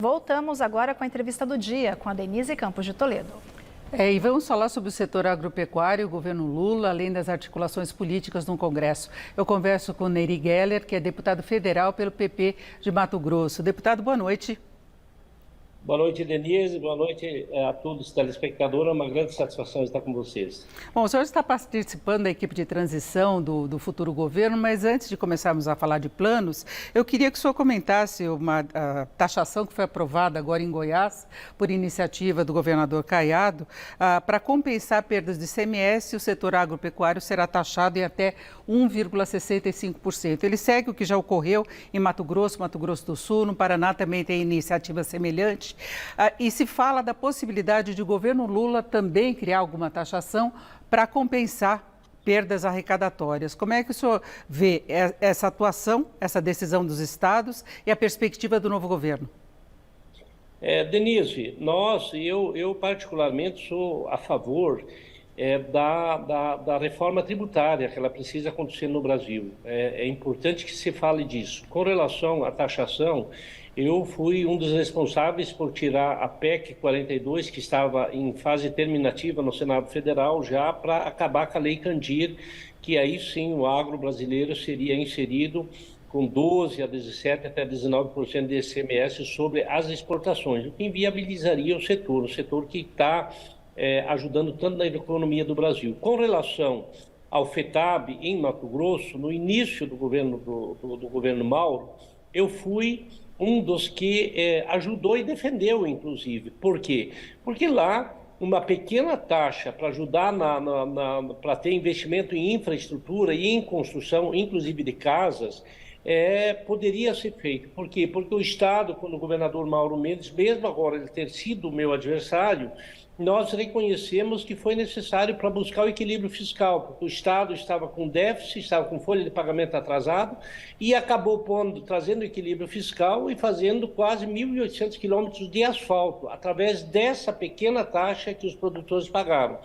Voltamos agora com a entrevista do dia com a Denise Campos de Toledo. E vamos falar sobre o setor agropecuário, o governo Lula, além das articulações políticas no Congresso. Eu converso com Neri Geller, que é deputado federal pelo PP de Mato Grosso. Deputado, boa noite. Boa noite, Denise. Boa noite a todos os telespectadores. É uma grande satisfação estar com vocês. Bom, o senhor está participando da equipe de transição do futuro governo, mas antes de começarmos a falar de planos, eu queria que o senhor comentasse uma taxação que foi aprovada agora em Goiás, por iniciativa do governador Caiado, para compensar perdas de ICMS, o setor agropecuário será taxado em até 1,65%. Ele segue o que já ocorreu em Mato Grosso do Sul, no Paraná também tem iniciativa semelhante. E se fala da possibilidade de o governo Lula também criar alguma taxação para compensar perdas arrecadatórias. Como é que o senhor vê essa atuação, essa decisão dos estados e a perspectiva do novo governo? Denise, eu particularmente sou a favor da reforma tributária que ela precisa acontecer no Brasil. É importante que se fale disso. Com relação à taxação, eu fui um dos responsáveis por tirar a PEC 42, que estava em fase terminativa no Senado Federal, já para acabar com a Lei Candir, que aí sim o agro brasileiro seria inserido com 12% a 17% até 19% de ICMS sobre as exportações, o que inviabilizaria o setor que está ajudando tanto na economia do Brasil. Com relação ao FETAB em Mato Grosso, no início do governo Mauro, eu fui um dos que ajudou e defendeu, inclusive. Por quê? Porque lá uma pequena taxa para ajudar para ter investimento em infraestrutura e em construção, inclusive de casas, poderia ser feito. Por quê? Porque o Estado, quando o governador Mauro Mendes, mesmo agora ele ter sido o meu adversário, nós reconhecemos que foi necessário para buscar o equilíbrio fiscal, porque o Estado estava com déficit, estava com folha de pagamento atrasado e acabou trazendo equilíbrio fiscal e fazendo quase 1.800 quilômetros de asfalto, através dessa pequena taxa que os produtores pagaram.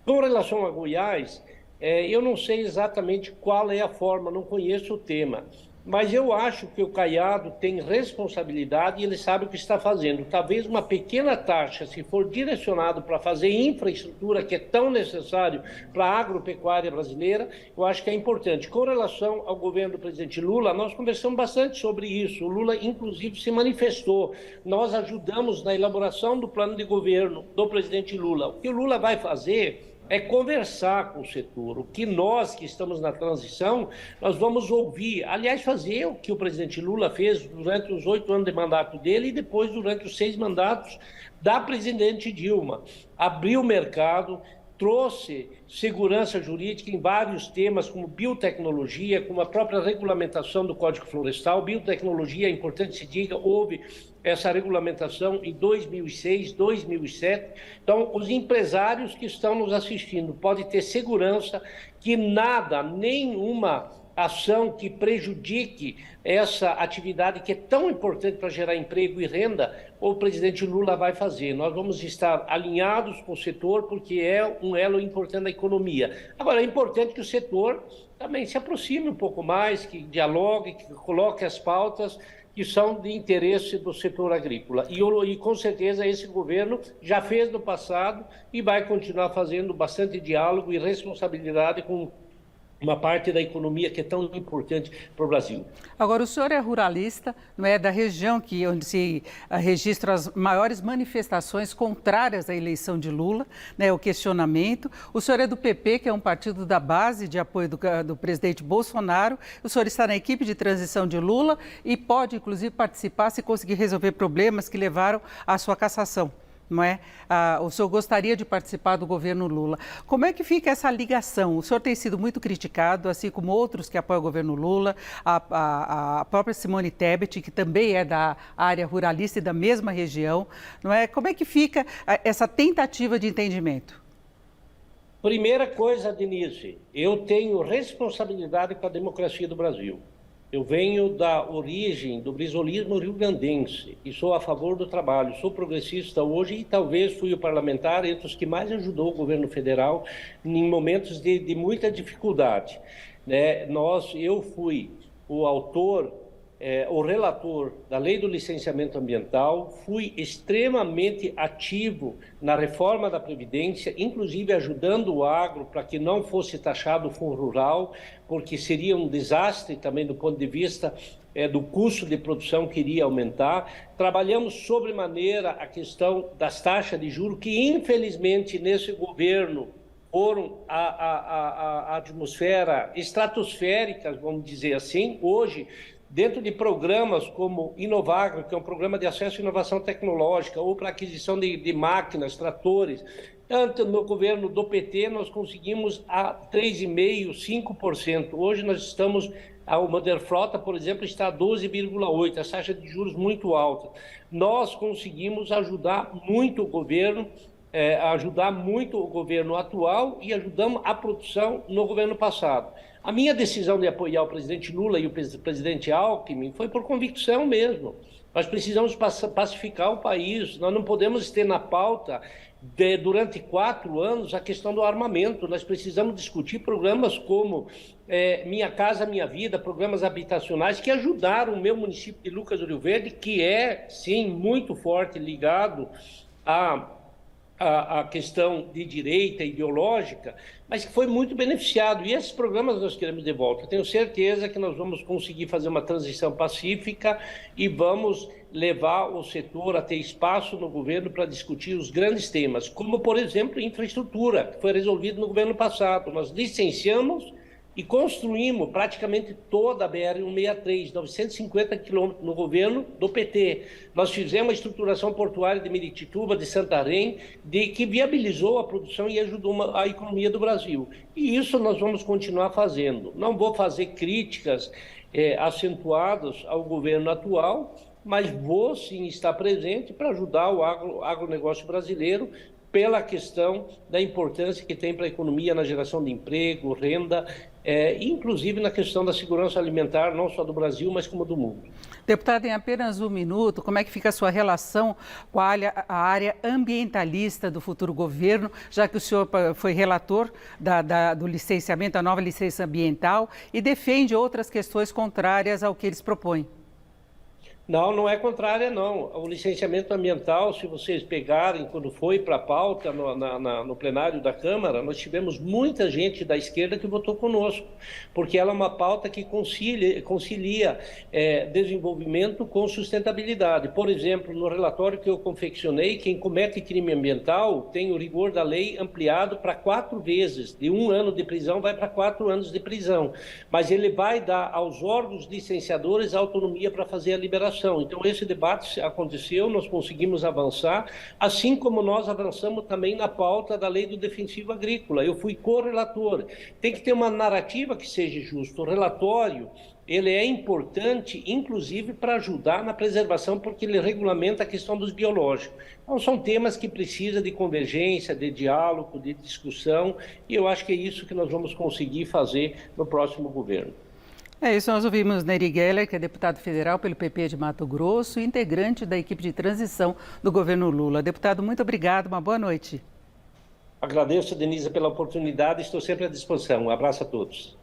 Com relação a Goiás, eu não sei exatamente qual é a forma, não conheço o tema. Mas eu acho que o Caiado tem responsabilidade e ele sabe o que está fazendo. Talvez uma pequena taxa, se for direcionado para fazer infraestrutura, que é tão necessário para a agropecuária brasileira, eu acho que é importante. Com relação ao governo do presidente Lula, nós conversamos bastante sobre isso. O Lula, inclusive, se manifestou. Nós ajudamos na elaboração do plano de governo do presidente Lula. O que o Lula vai fazer é conversar com o setor. O que nós, que estamos na transição, nós vamos ouvir. Aliás, fazer o que o presidente Lula fez durante os 8 anos de mandato dele e depois durante os 6 mandatos da presidente Dilma. Abriu o mercado, trouxe segurança jurídica em vários temas, como biotecnologia, como a própria regulamentação do Código Florestal. Biotecnologia, é importante se diga, houve essa regulamentação em 2006, 2007. Então, os empresários que estão nos assistindo podem ter segurança que nada, nenhuma ação que prejudique essa atividade que é tão importante para gerar emprego e renda, o presidente Lula vai fazer. Nós vamos estar alinhados com o setor porque é um elo importante da economia. Agora, é importante que o setor também se aproxime um pouco mais, que dialogue, que coloque as pautas que são de interesse do setor agrícola. E com certeza esse governo já fez no passado e vai continuar fazendo bastante diálogo e responsabilidade com uma parte da economia que é tão importante para o Brasil. Agora, o senhor é ruralista, não é da região onde se registram as maiores manifestações contrárias à eleição de Lula, né, o questionamento. O senhor é do PP, que é um partido da base de apoio do presidente Bolsonaro. O senhor está na equipe de transição de Lula e pode, inclusive, participar se conseguir resolver problemas que levaram à sua cassação. Não é? O senhor gostaria de participar do governo Lula. Como é que fica essa ligação? O senhor tem sido muito criticado, assim como outros que apoiam o governo Lula, a própria Simone Tebet, que também é da área ruralista e da mesma região. Não é? Como é que fica essa tentativa de entendimento? Primeira coisa, Denise, eu tenho responsabilidade com a democracia do Brasil. Eu venho da origem do brizolismo rio-grandense e sou a favor do trabalho. Sou progressista hoje e talvez fui o parlamentar entre os que mais ajudou o governo federal em momentos de muita dificuldade. Eu fui o autor o relator da Lei do Licenciamento Ambiental, fui extremamente ativo na reforma da Previdência, inclusive ajudando o agro para que não fosse taxado o fundo rural, porque seria um desastre também do ponto de vista do custo de produção que iria aumentar. Trabalhamos sobremaneira a questão das taxas de juros, que infelizmente nesse governo foram a atmosfera estratosférica, vamos dizer assim. Hoje, dentro de programas como Inovagro, que é um programa de acesso à inovação tecnológica, ou para aquisição de máquinas, tratores, tanto no governo do PT nós conseguimos a 3,5%, 5%. Hoje nós estamos, o Moder Frota, por exemplo, está a 12,8%, a taxa de juros muito alta. Nós conseguimos ajudar muito o governo, atual, e ajudamos a produção no governo passado. A minha decisão de apoiar o presidente Lula e o presidente Alckmin foi por convicção mesmo. Nós precisamos pacificar o país, nós não podemos ter na pauta, durante 4 anos, a questão do armamento. Nós precisamos discutir programas como Minha Casa Minha Vida, programas habitacionais que ajudaram o meu município de Lucas do Rio Verde, que é, sim, muito forte ligado a questão de direita ideológica, mas que foi muito beneficiado. E esses programas nós queremos de volta. Eu tenho certeza que nós vamos conseguir fazer uma transição pacífica e vamos levar o setor a ter espaço no governo para discutir os grandes temas, como, por exemplo, infraestrutura, que foi resolvido no governo passado. Nós licenciamos e construímos praticamente toda a BR-163, 950 quilômetros no governo do PT. Nós fizemos a estruturação portuária de Miritituba, de Santarém, que viabilizou a produção e ajudou a economia do Brasil. E isso nós vamos continuar fazendo. Não vou fazer críticas acentuadas ao governo atual, mas vou sim estar presente para ajudar o agronegócio brasileiro, pela questão da importância que tem para a economia na geração de emprego, renda, inclusive na questão da segurança alimentar, não só do Brasil, mas como do mundo. Deputado, em apenas 1 minuto, como é que fica a sua relação com a área ambientalista do futuro governo, já que o senhor foi relator do licenciamento, da nova licença ambiental, e defende outras questões contrárias ao que eles propõem? Não, não é contrária, não. O licenciamento ambiental, se vocês pegarem, quando foi para a pauta no plenário da Câmara, nós tivemos muita gente da esquerda que votou conosco, porque ela é uma pauta que concilia desenvolvimento com sustentabilidade. Por exemplo, no relatório que eu confeccionei, quem comete crime ambiental tem o rigor da lei ampliado para 4 vezes. De 1 ano de prisão vai para 4 anos de prisão. Mas ele vai dar aos órgãos licenciadores a autonomia para fazer a liberação. Então, esse debate aconteceu, nós conseguimos avançar, assim como nós avançamos também na pauta da lei do defensivo agrícola. Eu fui correlator. Tem que ter uma narrativa que seja justa. O relatório, ele é importante, inclusive, para ajudar na preservação, porque ele regulamenta a questão dos biológicos. Então, são temas que precisam de convergência, de diálogo, de discussão, e eu acho que é isso que nós vamos conseguir fazer no próximo governo. É isso, nós ouvimos Nery Geller, que é deputado federal pelo PP de Mato Grosso, integrante da equipe de transição do governo Lula. Deputado, muito obrigado, uma boa noite. Agradeço, Denise, pela oportunidade, estou sempre à disposição. Um abraço a todos.